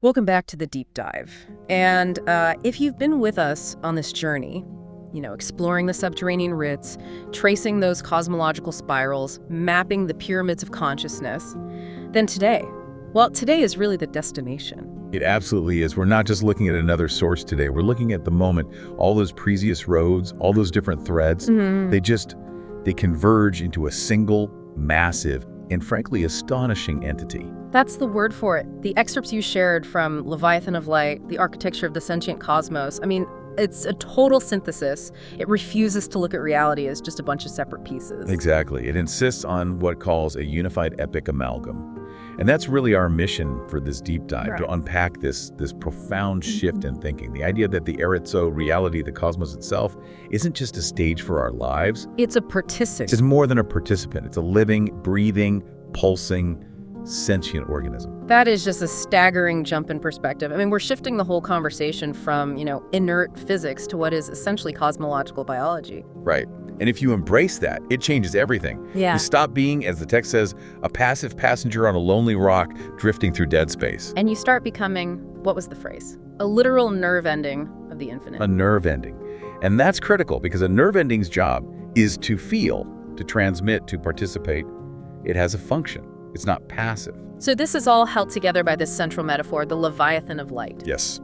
Welcome back to the deep dive. And if you've been with us on this journey, exploring the subterranean rits, tracing those cosmological spirals, mapping the pyramids of consciousness, then today is really the destination. It absolutely is. We're not just looking at another source today. We're looking at the moment. All those previous roads, all those different threads, they converge into a single, massive, and frankly astonishing entity. That's the word for it. The excerpts you shared from Leviathan of Light, the architecture of the sentient cosmos, it's a total synthesis. It refuses to look at reality as just a bunch of separate pieces. Exactly. It insists on what it calls a unified epic amalgam. And that's really our mission for this deep dive, to unpack this profound shift in thinking. The idea that the Eretz reality, the cosmos itself, isn't just a stage for our lives. It's a participant. It's more than a participant. It's a living, breathing, pulsing, sentient organism. That is just a staggering jump in perspective. We're shifting the whole conversation from, inert physics to what is essentially cosmological biology. Right. And if you embrace that, it changes everything. Yeah. You stop being, as the text says, a passive passenger on a lonely rock drifting through dead space. And you start becoming, what was the phrase? A literal nerve ending of the infinite. A nerve ending. And that's critical because a nerve ending's job is to feel, to transmit, to participate. It has a function. It's not passive. So this is all held together by this central metaphor, the Leviathan of light. Yes.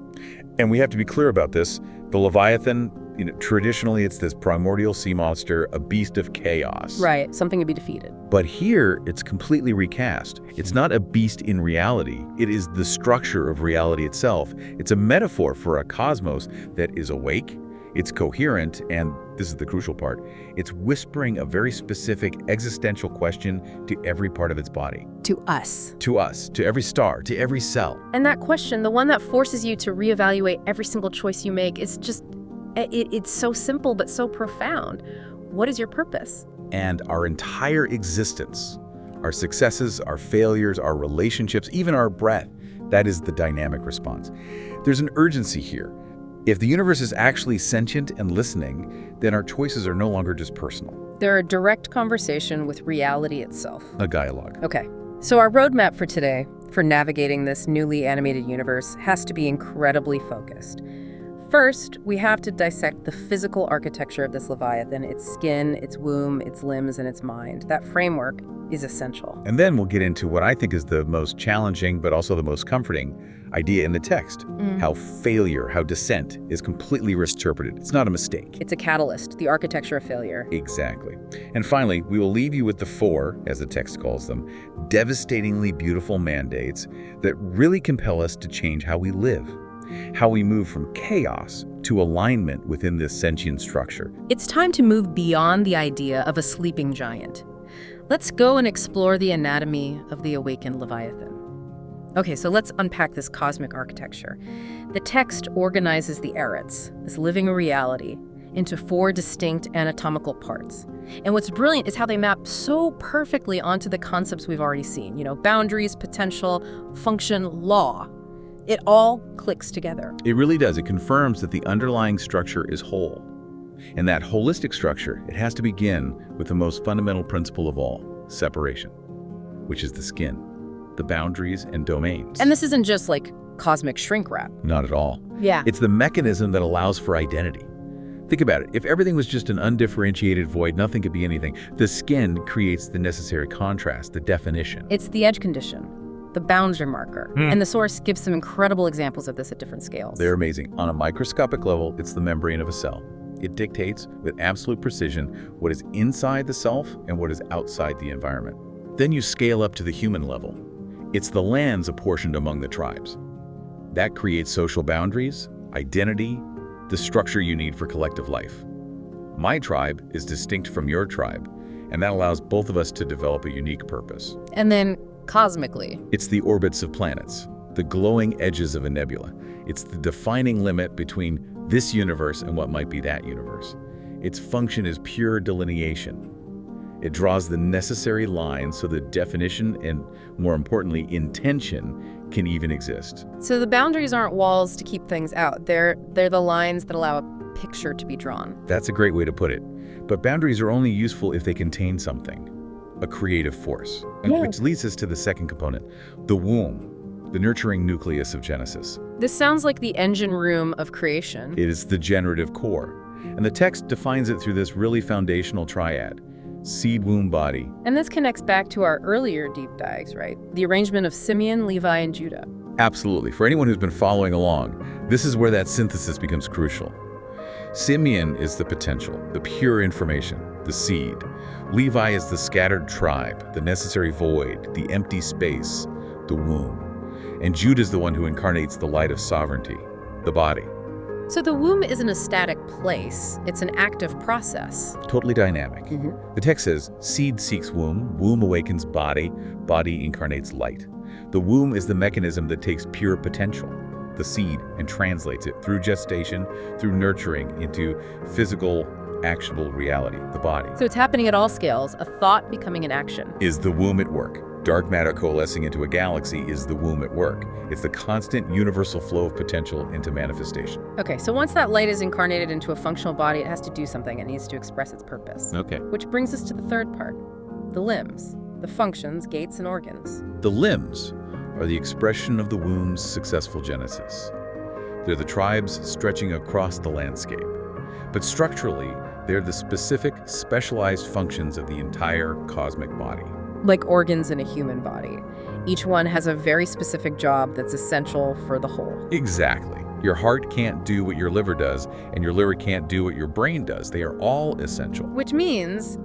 And we have to be clear about this. The Leviathan, traditionally it's this primordial sea monster, a beast of chaos. Right, something to be defeated. But here, it's completely recast. It's not a beast in reality. It is the structure of reality itself. It's a metaphor for a cosmos that is awake, it's coherent, and this is the crucial part, it's whispering a very specific existential question to every part of its body. To us. To us, to every star, to every cell. And that question, the one that forces you to reevaluate every single choice you make, is just, it's so simple but so profound. What is your purpose? And our entire existence, our successes, our failures, our relationships, even our breath, that is the dynamic response. There's an urgency here. If the universe is actually sentient and listening, then our choices are no longer just personal. They're a direct conversation with reality itself. A dialogue. Okay, so our roadmap for today, for navigating this newly animated universe, has to be incredibly focused. First, we have to dissect the physical architecture of this Leviathan, its skin, its womb, its limbs, and its mind. That framework is essential. And then we'll get into what I think is the most challenging, but also the most comforting idea in the text. How failure, how dissent is completely misinterpreted. It's not a mistake. It's a catalyst, the architecture of failure. Exactly. And finally, we will leave you with the 4, as the text calls them, devastatingly beautiful mandates that really compel us to change how we live, how we move from chaos to alignment within this sentient structure. It's time to move beyond the idea of a sleeping giant. Let's go and explore the anatomy of the awakened Leviathan. Okay, so let's unpack this cosmic architecture. The text organizes the Eretz, this living reality, into 4 distinct anatomical parts. And what's brilliant is how they map so perfectly onto the concepts we've already seen. Boundaries, potential, function, law. It all clicks together. It really does. It confirms that the underlying structure is whole. And that holistic structure, it has to begin with the most fundamental principle of all, separation, which is the skin, the boundaries and domains. And this isn't just like cosmic shrink wrap. Not at all. Yeah. It's the mechanism that allows for identity. Think about it. If everything was just an undifferentiated void, nothing could be anything. The skin creates the necessary contrast, the definition. It's the edge condition, the boundary marker. And the source gives some incredible examples of this at different scales. They're amazing. On a microscopic level, it's the membrane of a cell. It dictates with absolute precision what is inside the self and what is outside the environment. Then you scale up to the human level. It's the lands apportioned among the tribes. That creates social boundaries, identity, the structure you need for collective life. My tribe is distinct from your tribe, and that allows both of us to develop a unique purpose. And then cosmically, It's the orbits of planets, the glowing edges of a nebula. It's the defining limit between this universe and what might be that universe. Its function is pure delineation. It draws the necessary lines so that definition and, more importantly, intention can even exist. so the boundaries aren't walls to keep things out. They're the lines that allow a picture to be drawn. That's a great way to put it. But boundaries are only useful if they contain something, a creative force. And Yeah. which leads us to the second component, the womb. the nurturing nucleus of Genesis. This sounds like the engine room of creation. It is the generative core. And the text defines it through this really foundational triad: seed, womb, body. And this connects back to our earlier deep dives, right? The arrangement of Simeon, Levi, and Judah. Absolutely. For anyone who's been following along, this is where that synthesis becomes crucial. Simeon is the potential, the pure information, the seed. Levi is the scattered tribe, the necessary void, the empty space, the womb. And Judah is the one who incarnates the light of sovereignty, the body. So the womb isn't a static place, it's an active process. Totally dynamic. The text says, seed seeks womb, womb awakens body, body incarnates light. The womb is the mechanism that takes pure potential, the seed, and translates it through gestation, through nurturing, into physical, actionable reality, the body. So it's happening at all scales, a thought becoming an action. Is the womb at work? Dark matter coalescing into a galaxy is the womb at work. It's the constant universal flow of potential into manifestation. Okay, so once that light is incarnated into a functional body, it has to do something. It needs to express its purpose. Okay. Which brings us to the third part, the limbs, the functions, gates, and organs. The limbs are the expression of the womb's successful genesis. They're the tribes stretching across the landscape. But structurally, they're the specific, specialized functions of the entire cosmic body. Like organs in a human body. Each one has a very specific job that's essential for the whole. Exactly. Your heart can't do what your liver does, and your liver can't do what your brain does. They are all essential. Which means,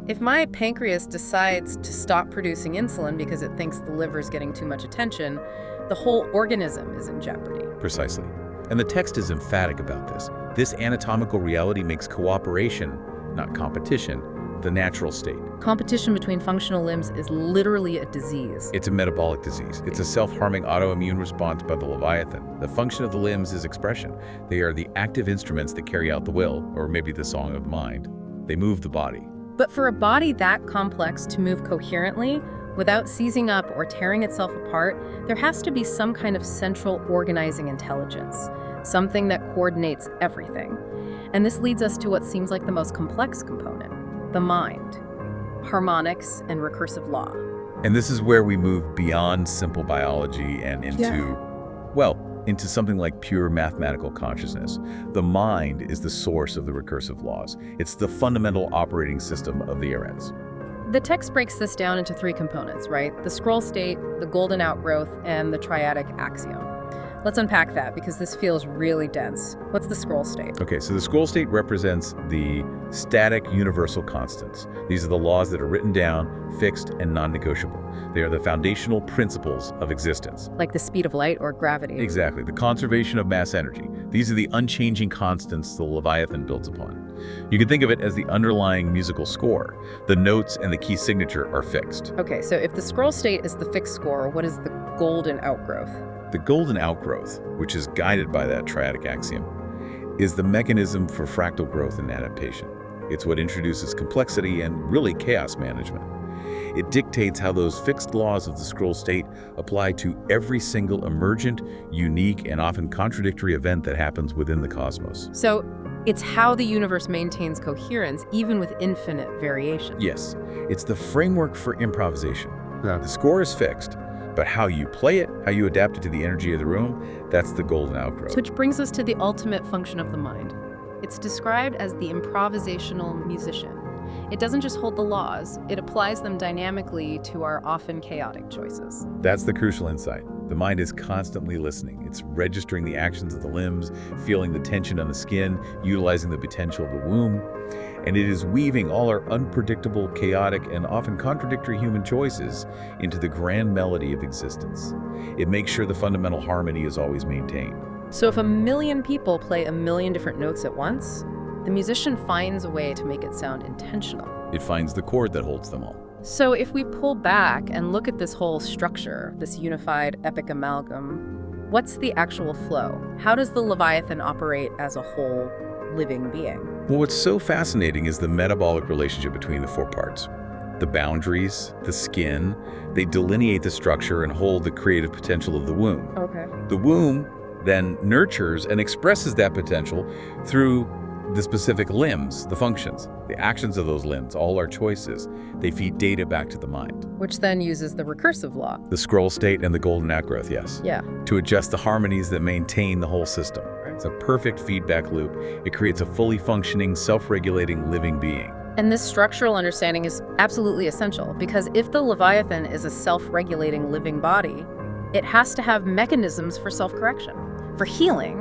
if my pancreas decides to stop producing insulin because it thinks the liver is getting too much attention, the whole organism is in jeopardy. Precisely. And the text is emphatic about this. This anatomical reality makes cooperation, not competition, the natural state. Competition between functional limbs is literally a disease. It's a metabolic disease. It's a self-harming autoimmune response by the Leviathan. The function of the limbs is expression. They are the active instruments that carry out the will, or maybe the song of the mind. They move the body. But for a body that complex to move coherently, without seizing up or tearing itself apart, there has to be some kind of central organizing intelligence, something that coordinates everything. And this leads us to what seems like the most complex component, the mind, harmonics, and recursive law. And this is where we move beyond simple biology and into, into something like pure mathematical consciousness. The mind is the source of the recursive laws. It's the fundamental operating system of the Eretz. The text breaks this down into three components, right? The scroll state, the golden outgrowth, and the triadic axiom. Let's unpack that because this feels really dense. What's the scroll state? Okay, so the scroll state represents the static universal constants. These are the laws that are written down, fixed, and non-negotiable. They are the foundational principles of existence. Like the speed of light or gravity. Exactly, the conservation of mass energy. These are the unchanging constants the Leviathan builds upon. You can think of it as the underlying musical score. The notes and the key signature are fixed. Okay, so if the scroll state is the fixed score, what is the golden outgrowth? The golden outgrowth, which is guided by that triadic axiom, is the mechanism for fractal growth and adaptation. It's what introduces complexity and really chaos management. It dictates how those fixed laws of the scroll state apply to every single emergent, unique, and often contradictory event that happens within the cosmos. So it's how the universe maintains coherence even with infinite variation. Yes, it's the framework for improvisation. The score is fixed, but how you play it, how you adapt it to the energy of the room, that's the golden outgrowth. Which brings us to the ultimate function of the mind. It's described as the improvisational musician. It doesn't just hold the laws, it applies them dynamically to our often chaotic choices. That's the crucial insight. The mind is constantly listening. It's registering the actions of the limbs, feeling the tension on the skin, utilizing the potential of the womb, and it is weaving all our unpredictable, chaotic, and often contradictory human choices into the grand melody of existence. It makes sure the fundamental harmony is always maintained. So if 1 million people play 1 million different notes at once, the musician finds a way to make it sound intentional. It finds the chord that holds them all. So if we pull back and look at this whole structure, this unified epic amalgam, what's the actual flow? How does the Leviathan operate as a whole living being? Well, what's so fascinating is the metabolic relationship between the four parts. The boundaries, the skin, they delineate the structure and hold the creative potential of the womb. Okay. The womb then nurtures and expresses that potential through the specific limbs, the functions. The actions of those limbs, all our choices, they feed data back to the mind. Which then uses the recursive law. The scroll state and the golden outgrowth, yes. Yeah. To adjust the harmonies that maintain the whole system. It's a perfect feedback loop. It creates a fully functioning, self-regulating living being. And this structural understanding is absolutely essential, because if the Leviathan is a self-regulating living body, it has to have mechanisms for self-correction, for healing,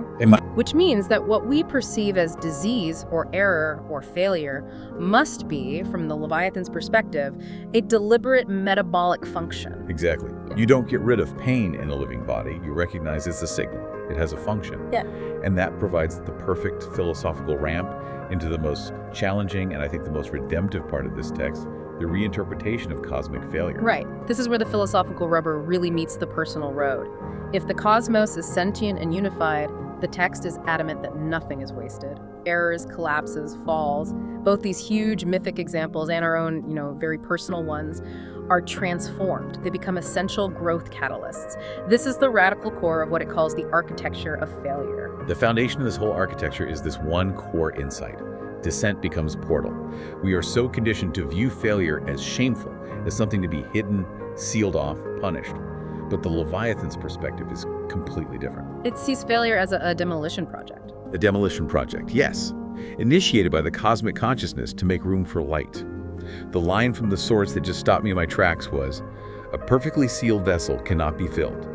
which means that what we perceive as disease or error or failure must be, from the Leviathan's perspective, a deliberate metabolic function. Exactly. You don't get rid of pain in a living body. You recognize it's a signal. It has a function. Yeah. And that provides the perfect philosophical ramp into the most challenging and I think the most redemptive part of this text, the reinterpretation of cosmic failure. Right. This is where the philosophical rubber really meets the personal road. If the cosmos is sentient and unified, the text is adamant that nothing is wasted. Errors, collapses, falls, both these huge mythic examples and our own, very personal ones, are transformed. They become essential growth catalysts. This is the radical core of what it calls the architecture of failure. The foundation of this whole architecture is this one core insight. Descent becomes portal. We are so conditioned to view failure as shameful, as something to be hidden, sealed off, punished. But the Leviathan's perspective is completely different. It sees failure as a demolition project. A demolition project, yes. Initiated by the cosmic consciousness to make room for light. The line from the source that just stopped me in my tracks was, "A perfectly sealed vessel cannot be filled.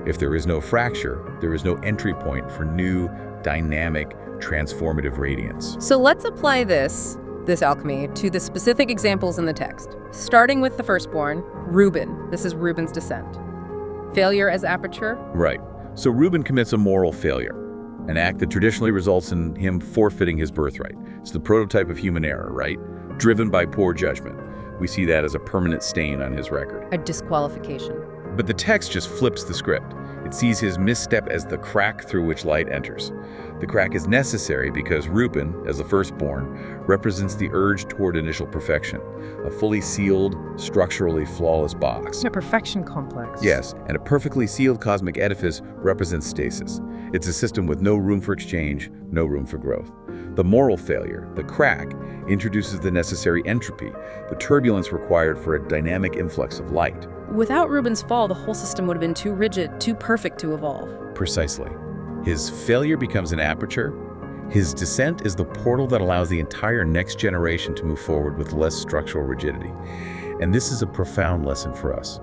If there is no fracture, there is no entry point for new, dynamic, transformative radiance." So let's apply this alchemy to the specific examples in the text. Starting with the firstborn, Reuben. This is Reuben's descent. Failure as aperture. Right. So Reuben commits a moral failure, an act that traditionally results in him forfeiting his birthright. It's the prototype of human error, right? Driven by poor judgment. We see that as a permanent stain on his record. A disqualification. But the text just flips the script. It sees his misstep as the crack through which light enters. The crack is necessary because Reuben, as the firstborn, represents the urge toward initial perfection, a fully sealed, structurally flawless box. A perfection complex. Yes, and a perfectly sealed cosmic edifice represents stasis. It's a system with no room for exchange, no room for growth. The moral failure, the crack, introduces the necessary entropy, the turbulence required for a dynamic influx of light. Without Reuben's fall, the whole system would have been too rigid, too perfect to evolve. Precisely. His failure becomes an aperture. His descent is the portal that allows the entire next generation to move forward with less structural rigidity. And this is a profound lesson for us.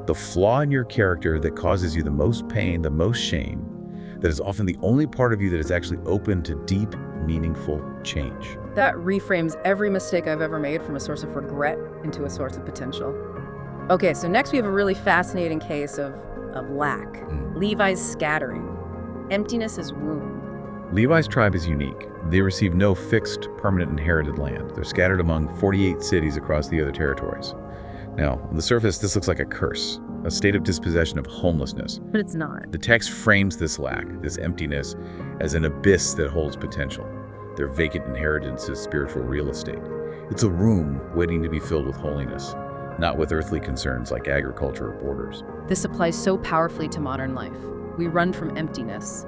The flaw in your character that causes you the most pain, the most shame, that is often the only part of you that is actually open to deep, meaningful change. That reframes every mistake I've ever made from a source of regret into a source of potential. Okay, so next we have a really fascinating case of lack. Levi's scattering. Emptiness is womb. Levi's tribe is unique. They receive no fixed, permanent inherited land. They're scattered among 48 cities across the other territories. Now, on the surface, this looks like a curse, a state of dispossession of homelessness. But it's not. The text frames this lack, this emptiness, as an abyss that holds potential. Their vacant inheritance is spiritual real estate. It's a room waiting to be filled with holiness, not with earthly concerns like agriculture or borders. This applies so powerfully to modern life. We run from emptiness.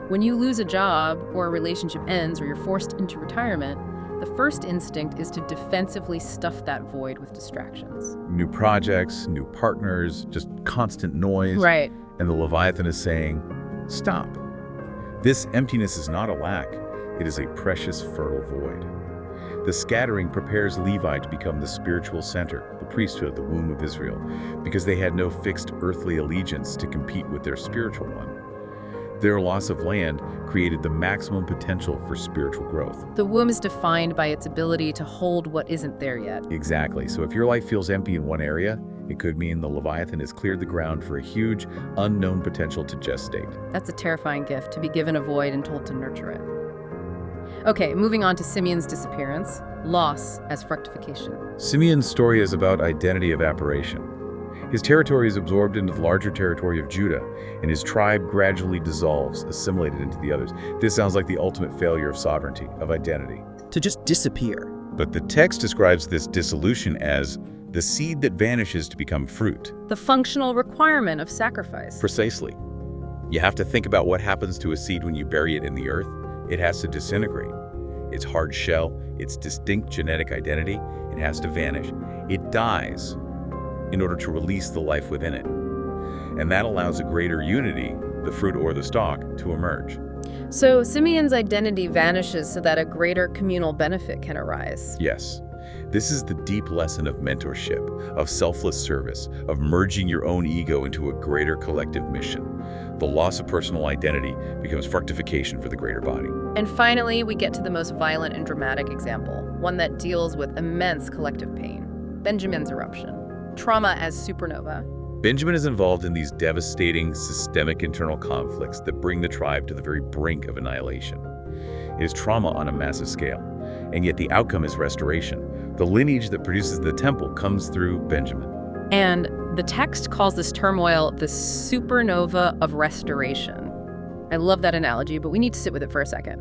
When you lose a job or a relationship ends or you're forced into retirement, the first instinct is to defensively stuff that void with distractions. New projects, new partners, just constant noise. Right. And the Leviathan is saying, stop. This emptiness is not a lack. It is a precious, fertile void. The scattering prepares Levi to become the spiritual center, the priesthood, the womb of Israel, because they had no fixed earthly allegiance to compete with their spiritual one. Their loss of land created the maximum potential for spiritual growth. The womb is defined by its ability to hold what isn't there yet. Exactly. So if your life feels empty in one area, it could mean the Leviathan has cleared the ground for a huge, unknown potential to gestate. That's a terrifying gift, to be given a void and told to nurture it. Okay, moving on to Simeon's disappearance, loss as fructification. Simeon's story is about identity evaporation. His territory is absorbed into the larger territory of Judah, and his tribe gradually dissolves, assimilated into the others. This sounds like the ultimate failure of sovereignty, of identity. To just disappear. But the text describes this dissolution as the seed that vanishes to become fruit. The functional requirement of sacrifice. Precisely. You have to think about what happens to a seed when you bury it in the earth. It has to disintegrate. its hard shell, its distinct genetic identity, it has to vanish. It dies in order to release the life within it. And that allows a greater unity, the fruit or the stalk, to emerge. So Simeon's identity vanishes so that a greater communal benefit can arise. Yes. This is the deep lesson of mentorship, of selfless service, of merging your own ego into a greater collective mission. The loss of personal identity becomes fructification for the greater body. And finally, we get to the most violent and dramatic example, one that deals with immense collective pain: Benjamin's eruption. Trauma as supernova. Benjamin is involved in these devastating, systemic internal conflicts that bring the tribe to the very brink of annihilation. It is trauma on a massive scale, and yet the outcome is restoration. The lineage that produces the temple comes through Benjamin. And the text calls this turmoil the supernova of restoration. I love that analogy, but we need to sit with it for a second.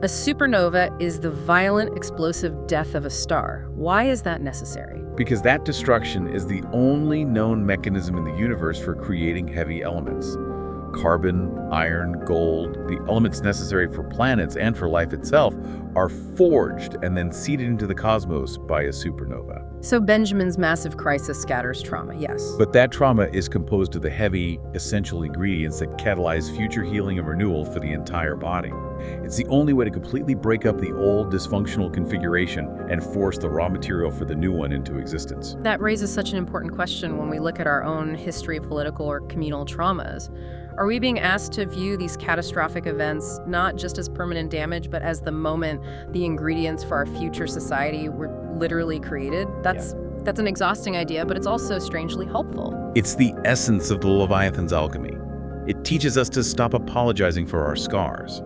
A supernova is the violent, explosive death of a star. Why is that necessary? Because that destruction is the only known mechanism in the universe for creating heavy elements. Carbon, iron, gold, the elements necessary for planets and for life itself, are forged and then seeded into the cosmos by a supernova. So Benjamin's massive crisis scatters trauma, yes. But that trauma is composed of the heavy, essential ingredients that catalyze future healing and renewal for the entire body. It's the only way to completely break up the old dysfunctional configuration and force the raw material for the new one into existence. That raises such an important question when we look at our own history of political or communal traumas. Are we being asked to view these catastrophic events not just as permanent damage, but as the moment the ingredients for our future society were literally created? That's an exhausting idea, but it's also strangely helpful. It's the essence of the Leviathan's alchemy. It teaches us to stop apologizing for our scars.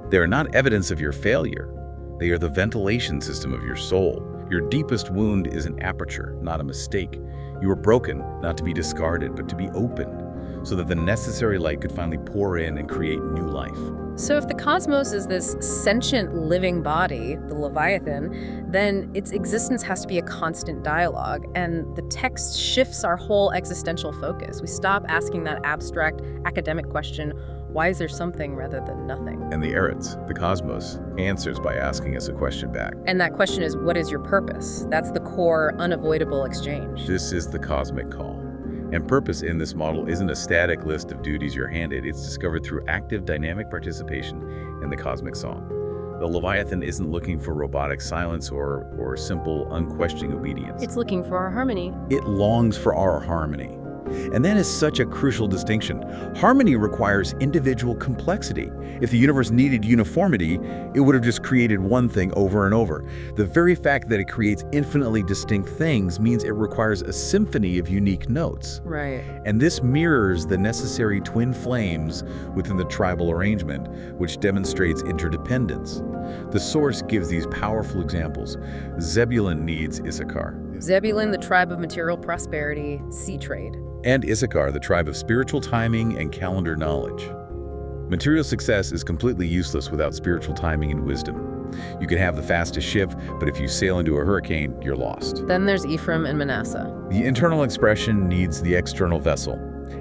They are not evidence of your failure. They are the ventilation system of your soul. Your deepest wound is an aperture, not a mistake. You were broken, not to be discarded, but to be opened, so that the necessary light could finally pour in and create new life. So if the cosmos is this sentient living body, the Leviathan, then its existence has to be a constant dialogue, and the text shifts our whole existential focus. We stop asking that abstract academic question, why is there something rather than nothing? And the Eretz, the cosmos, answers by asking us a question back. And that question is, what is your purpose? That's the core, unavoidable exchange. This is the cosmic call. And purpose in this model isn't a static list of duties you're handed. It's discovered through active, dynamic participation in the cosmic song. The Leviathan isn't looking for robotic silence or simple, unquestioning obedience. It's looking for our harmony. It longs for our harmony. And that is such a crucial distinction. Harmony requires individual complexity. If the universe needed uniformity, it would have just created one thing over and over. The very fact that it creates infinitely distinct things means it requires a symphony of unique notes. Right. And this mirrors the necessary twin flames within the tribal arrangement, which demonstrates interdependence. The source gives these powerful examples. Zebulun needs Issachar. Zebulun, the tribe of material prosperity, sea trade. And Issachar, the tribe of spiritual timing and calendar knowledge. Material success is completely useless without spiritual timing and wisdom. You can have the fastest ship, but if you sail into a hurricane, you're lost. Then there's Ephraim and Manasseh. The internal expression needs the external vessel,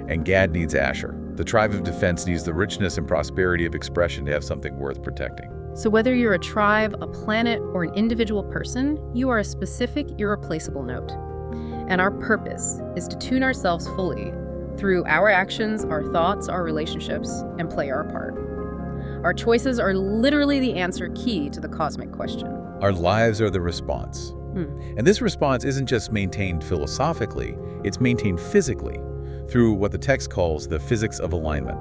and Gad needs Asher. The tribe of defense needs the richness and prosperity of expression to have something worth protecting. So whether you're a tribe, a planet, or an individual person, you are a specific, irreplaceable note. And our purpose is to tune ourselves fully through our actions, our thoughts, our relationships, and play our part. Our choices are literally the answer key to the cosmic question. Our lives are the response. And this response isn't just maintained philosophically, it's maintained physically through what the text calls the physics of alignment,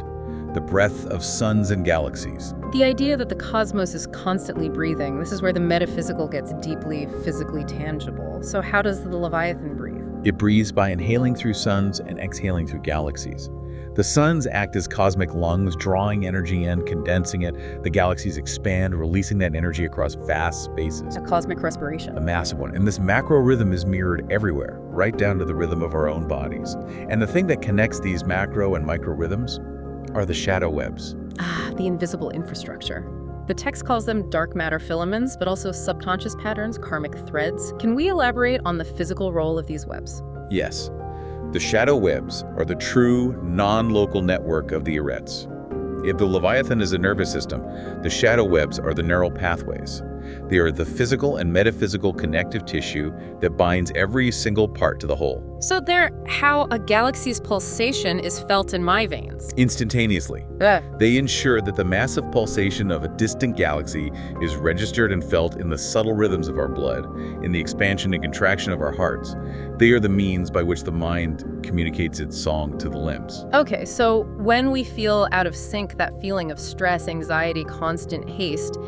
the breath of suns and galaxies. The idea that the cosmos is constantly breathing, this is where the metaphysical gets deeply physically tangible. So how does the Leviathan breathe? It breathes by inhaling through suns and exhaling through galaxies. The suns act as cosmic lungs, drawing energy in, condensing it. The galaxies expand, releasing that energy across vast spaces. A cosmic respiration. A massive one. And this macro rhythm is mirrored everywhere, right down to the rhythm of our own bodies. And the thing that connects these macro and micro rhythms are the shadow webs. The invisible infrastructure. The text calls them dark matter filaments, but also subconscious patterns, karmic threads. Can we elaborate on the physical role of these webs? Yes. The shadow webs are the true, non-local network of the Eretz. If the Leviathan is a nervous system, the shadow webs are the neural pathways. They are the physical and metaphysical connective tissue that binds every single part to the whole. So they're how a galaxy's pulsation is felt in my veins. Instantaneously. They ensure that the massive pulsation of a distant galaxy is registered and felt in the subtle rhythms of our blood, in the expansion and contraction of our hearts. They are the means by which the mind communicates its song to the limbs. Okay, so when we feel out of sync, that feeling of stress, anxiety, constant haste,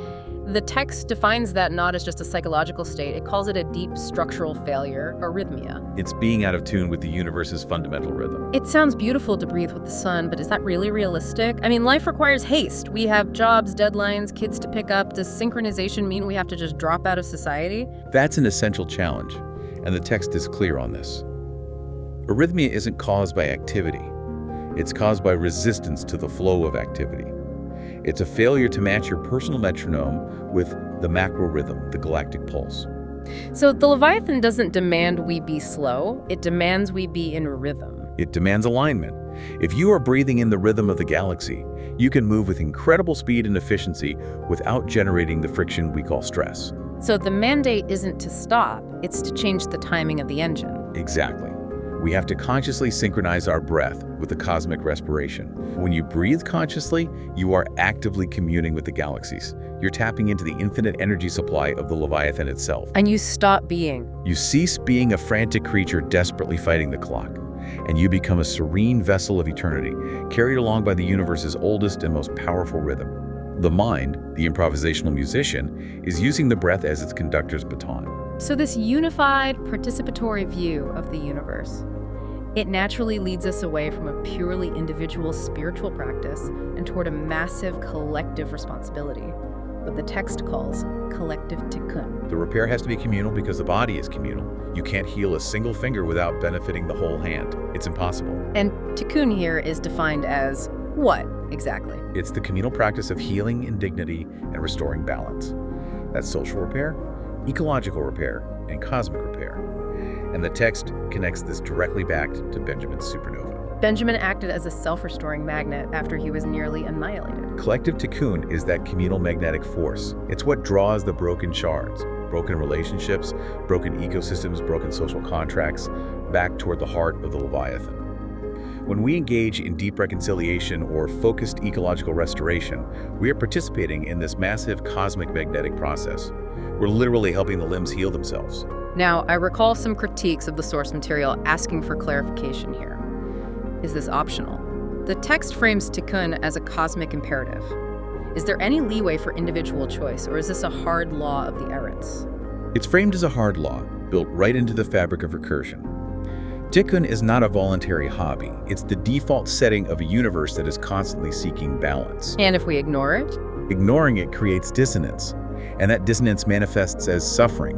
the text defines that not as just a psychological state. It calls it a deep structural failure, arrhythmia. It's being out of tune with the universe's fundamental rhythm. It sounds beautiful to breathe with the sun, but is that really realistic? I mean, life requires haste. We have jobs, deadlines, kids to pick up. Does synchronization mean we have to just drop out of society? That's an essential challenge, and the text is clear on this. Arrhythmia isn't caused by activity. It's caused by resistance to the flow of activity. It's a failure to match your personal metronome with the macro rhythm, the galactic pulse. So the Leviathan doesn't demand we be slow, it demands we be in rhythm. It demands alignment. If you are breathing in the rhythm of the galaxy, you can move with incredible speed and efficiency without generating the friction we call stress. So the mandate isn't to stop, it's to change the timing of the engine. Exactly. We have to consciously synchronize our breath with the cosmic respiration. When you breathe consciously, you are actively communing with the galaxies. You're tapping into the infinite energy supply of the Leviathan itself. And you stop being. You cease being a frantic creature desperately fighting the clock, and you become a serene vessel of eternity, carried along by the universe's oldest and most powerful rhythm. The mind, the improvisational musician, is using the breath as its conductor's baton. So this unified, participatory view of the universe, it naturally leads us away from a purely individual spiritual practice and toward a massive collective responsibility, what the text calls collective tikkun. The repair has to be communal because the body is communal. You can't heal a single finger without benefiting the whole hand. It's impossible. And tikkun here is defined as what exactly? It's the communal practice of healing in dignity and restoring balance. That's social repair, ecological repair, and cosmic repair. And the text connects this directly back to Benjamin's supernova. Benjamin acted as a self-restoring magnet after he was nearly annihilated. Collective tikkun is that communal magnetic force. It's what draws the broken shards, broken relationships, broken ecosystems, broken social contracts, back toward the heart of the Leviathan. When we engage in deep reconciliation or focused ecological restoration, we are participating in this massive cosmic magnetic process. We're literally helping the limbs heal themselves. Now, I recall some critiques of the source material asking for clarification here. Is this optional? The text frames tikkun as a cosmic imperative. Is there any leeway for individual choice, or is this a hard law of the Eretz? It's framed as a hard law, built right into the fabric of recursion. Tikkun is not a voluntary hobby. It's the default setting of a universe that is constantly seeking balance. And if we ignore it? Ignoring it creates dissonance, and that dissonance manifests as suffering.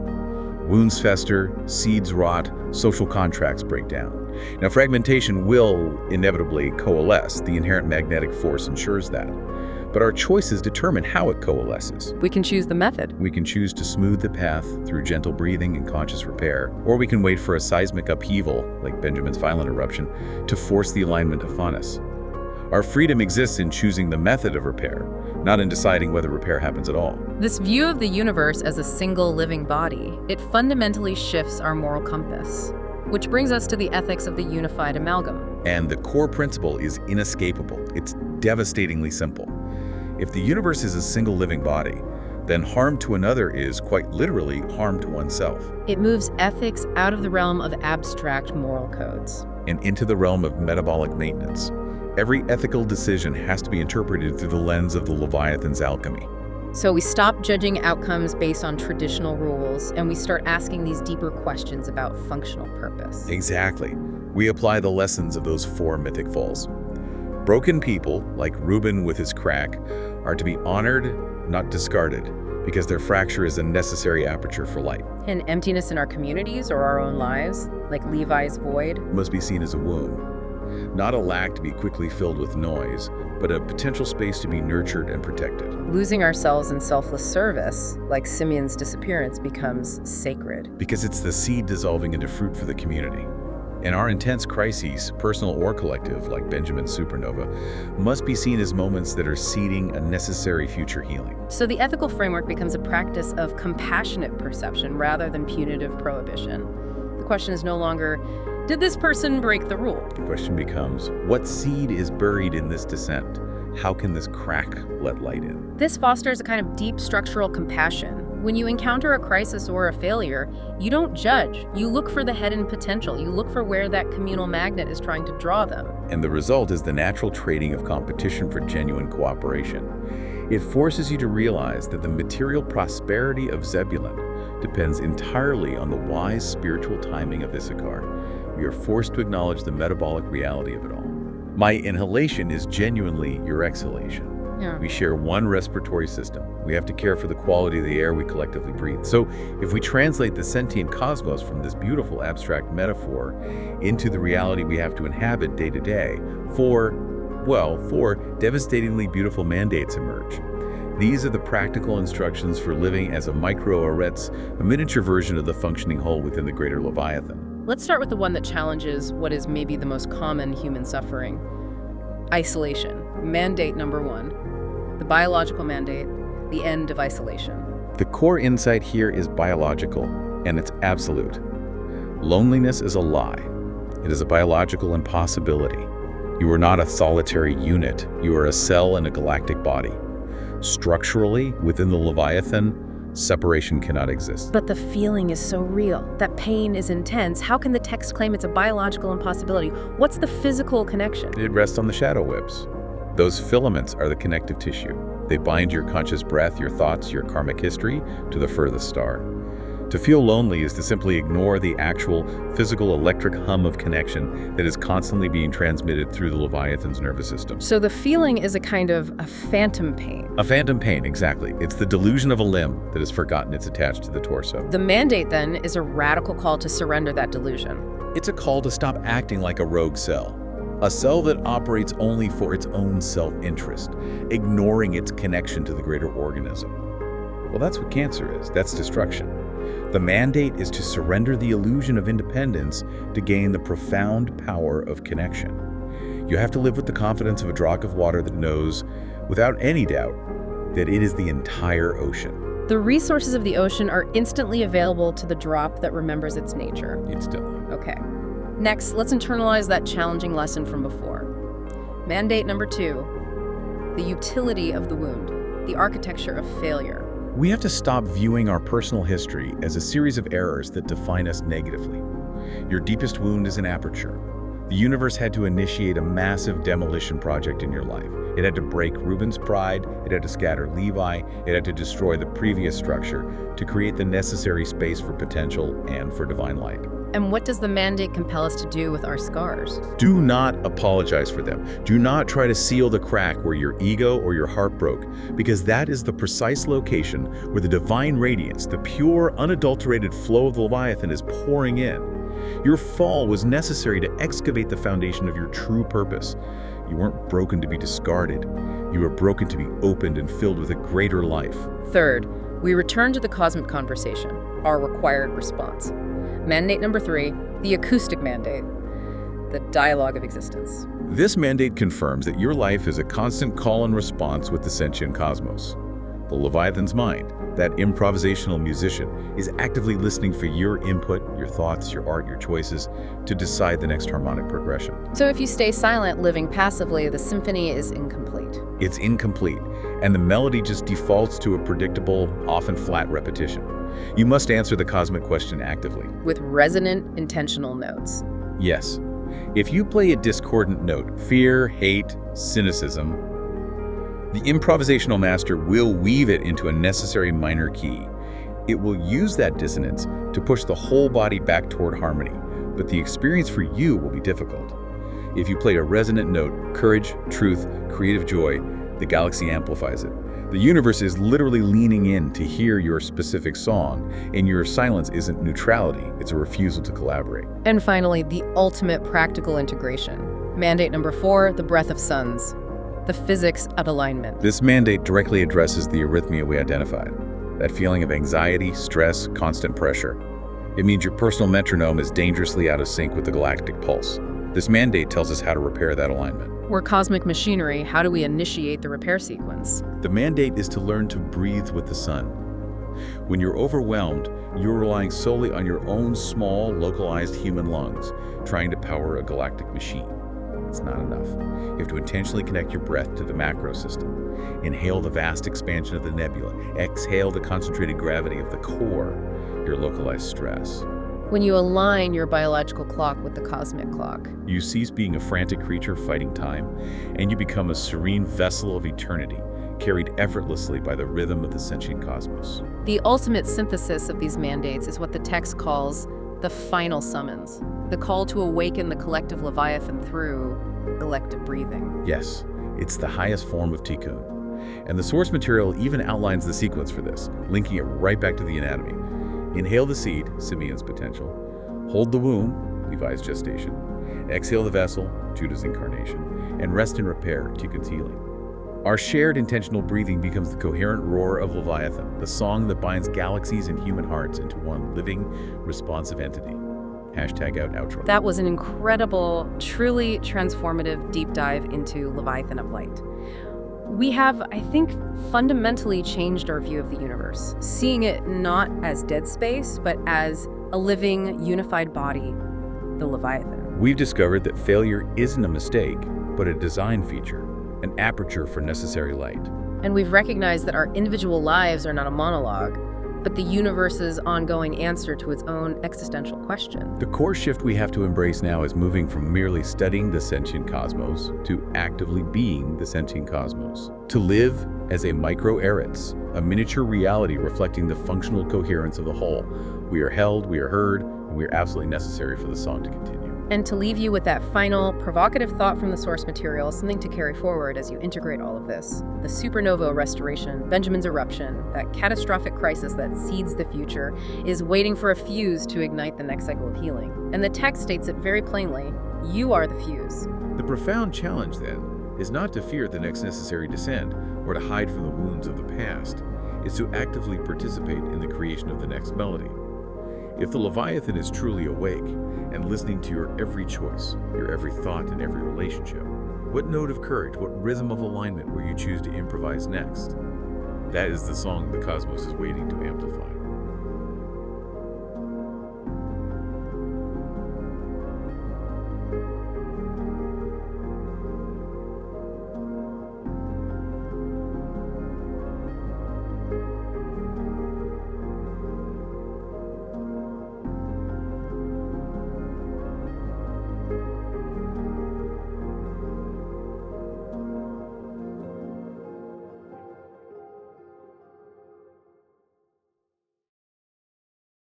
Wounds fester, seeds rot, social contracts break down. Now, fragmentation will inevitably coalesce. The inherent magnetic force ensures that. But our choices determine how it coalesces. We can choose the method. We can choose to smooth the path through gentle breathing and conscious repair, or we can wait for a seismic upheaval, like Benjamin's violent eruption, to force the alignment upon us. Our freedom exists in choosing the method of repair, not in deciding whether repair happens at all. This view of the universe as a single living body, it fundamentally shifts our moral compass, which brings us to the ethics of the unified amalgam. And the core principle is inescapable. It's devastatingly simple. If the universe is a single living body, then harm to another is quite literally harm to oneself. It moves ethics out of the realm of abstract moral codes and into the realm of metabolic maintenance. Every ethical decision has to be interpreted through the lens of the Leviathan's alchemy. So we stop judging outcomes based on traditional rules, and we start asking these deeper questions about functional purpose. Exactly. We apply the lessons of those four mythic falls. Broken people, like Reuben with his crack, are to be honored, not discarded, because their fracture is a necessary aperture for light. And emptiness in our communities or our own lives, like Levi's void, must be seen as a womb. Not a lack to be quickly filled with noise, but a potential space to be nurtured and protected. Losing ourselves in selfless service, like Simeon's disappearance, becomes sacred. Because it's the seed dissolving into fruit for the community. And our intense crises, personal or collective, like Benjamin's supernova, must be seen as moments that are seeding a necessary future healing. So the ethical framework becomes a practice of compassionate perception rather than punitive prohibition. The question is no longer, did this person break the rule? The question becomes, what seed is buried in this descent? How can this crack let light in? This fosters a kind of deep structural compassion. When you encounter a crisis or a failure, you don't judge. You look for the hidden potential. You look for where that communal magnet is trying to draw them. And the result is the natural trading of competition for genuine cooperation. It forces you to realize that the material prosperity of Zebulun depends entirely on the wise spiritual timing of Issachar. We are forced to acknowledge the metabolic reality of it all. My inhalation is genuinely your exhalation. Yeah. We share one respiratory system. We have to care for the quality of the air we collectively breathe. So if we translate the sentient cosmos from this beautiful abstract metaphor into the reality we have to inhabit day to day, four devastatingly beautiful mandates emerge. These are the practical instructions for living as a micro-Eretz, a miniature version of the functioning whole within the greater Leviathan. Let's start with the one that challenges what is maybe the most common human suffering: isolation. Mandate number 1, the biological mandate, the end of isolation. The core insight here is biological, and it's absolute. Loneliness is a lie. It is a biological impossibility. You are not a solitary unit. You are a cell in a galactic body. Structurally, within the Leviathan, separation cannot exist. But the feeling is so real. That pain is intense. How can the text claim it's a biological impossibility? What's the physical connection? It rests on the shadow webs. Those filaments are the connective tissue. They bind your conscious breath, your thoughts, your karmic history to the furthest star. To feel lonely is to simply ignore the actual physical electric hum of connection that is constantly being transmitted through the Leviathan's nervous system. So the feeling is a kind of a phantom pain. A phantom pain, exactly. It's the delusion of a limb that has forgotten it's attached to the torso. The mandate, then, is a radical call to surrender that delusion. It's a call to stop acting like a rogue cell. A cell that operates only for its own self-interest, ignoring its connection to the greater organism. Well, that's what cancer is. That's destruction. The mandate is to surrender the illusion of independence to gain the profound power of connection. You have to live with the confidence of a drop of water that knows, without any doubt, that it is the entire ocean. The resources of the ocean are instantly available to the drop that remembers its nature. It's still. Okay. Next, let's internalize that challenging lesson from before. Mandate number 2, the utility of the wound, the architecture of failure. We have to stop viewing our personal history as a series of errors that define us negatively. Your deepest wound is an aperture. The universe had to initiate a massive demolition project in your life. It had to break Reuben's pride, it had to scatter Levi, it had to destroy the previous structure to create the necessary space for potential and for divine light. And what does the mandate compel us to do with our scars? Do not apologize for them. Do not try to seal the crack where your ego or your heart broke, because that is the precise location where the divine radiance, the pure, unadulterated flow of the Leviathan is pouring in. Your fall was necessary to excavate the foundation of your true purpose. You weren't broken to be discarded. You were broken to be opened and filled with a greater life. Third, we return to the cosmic conversation, our required response. Mandate number 3, the acoustic mandate, the dialogue of existence. This mandate confirms that your life is a constant call and response with the sentient cosmos. The Leviathan's mind, that improvisational musician, is actively listening for your input, your thoughts, your art, your choices, to decide the next harmonic progression. So if you stay silent, living passively, the symphony is incomplete. It's incomplete, and the melody just defaults to a predictable, often flat repetition. You must answer the cosmic question actively. With resonant, intentional notes. Yes. If you play a discordant note, fear, hate, cynicism, the improvisational master will weave it into a necessary minor key. It will use that dissonance to push the whole body back toward harmony, but the experience for you will be difficult. If you play a resonant note, courage, truth, creative joy, the galaxy amplifies it. The universe is literally leaning in to hear your specific song, and your silence isn't neutrality, it's a refusal to collaborate. And finally, the ultimate practical integration. Mandate number 4, the breath of suns, the physics of alignment. This mandate directly addresses the arrhythmia we identified, that feeling of anxiety, stress, constant pressure. It means your personal metronome is dangerously out of sync with the galactic pulse. This mandate tells us how to repair that alignment. We're cosmic machinery. How do we initiate the repair sequence? The mandate is to learn to breathe with the sun. When you're overwhelmed, you're relying solely on your own small, localized human lungs, trying to power a galactic machine. It's not enough. You have to intentionally connect your breath to the macro system. Inhale the vast expansion of the nebula. Exhale the concentrated gravity of the core, your localized stress. When you align your biological clock with the cosmic clock, You cease being a frantic creature fighting time, and you become a serene vessel of eternity, carried effortlessly by the rhythm of the sentient cosmos. the ultimate synthesis of these mandates is what the text calls the final summons, the call to awaken the collective Leviathan through elective breathing. Yes, it's the highest form of tikkun. And the source material even outlines the sequence for this, linking it right back to the anatomy. Inhale the seed, Simeon's potential. Hold the womb, Levi's gestation. Exhale the vessel, Judah's incarnation. And rest and repair, Tikkun's healing. Our shared intentional breathing becomes the coherent roar of Leviathan, the song that binds galaxies and human hearts into one living, responsive entity. #OutOutro. That was an incredible, truly transformative deep dive into Leviathan of Light. We have, I think, fundamentally changed our view of the universe, seeing it not as dead space, but as a living, unified body, the Leviathan. We've discovered that failure isn't a mistake, but a design feature, an aperture for necessary light. And we've recognized that our individual lives are not a monologue, but the universe's ongoing answer to its own existential question. The core shift we have to embrace now is moving from merely studying the sentient cosmos to actively being the sentient cosmos. To live as a micro-Eretz, a miniature reality reflecting the functional coherence of the whole. We are held, we are heard, and we are absolutely necessary for the song to continue. And to leave you with that final, provocative thought from the source material, something to carry forward as you integrate all of this. The supernova restoration, Benjamin's eruption, that catastrophic crisis that seeds the future, is waiting for a fuse to ignite the next cycle of healing. And the text states it very plainly, you are the fuse. The profound challenge, then, is not to fear the next necessary descent or to hide from the wounds of the past. It's to actively participate in the creation of the next melody. If the Leviathan is truly awake and listening to your every choice, your every thought and every relationship, what note of courage, what rhythm of alignment will you choose to improvise next? That is the song the cosmos is waiting to amplify.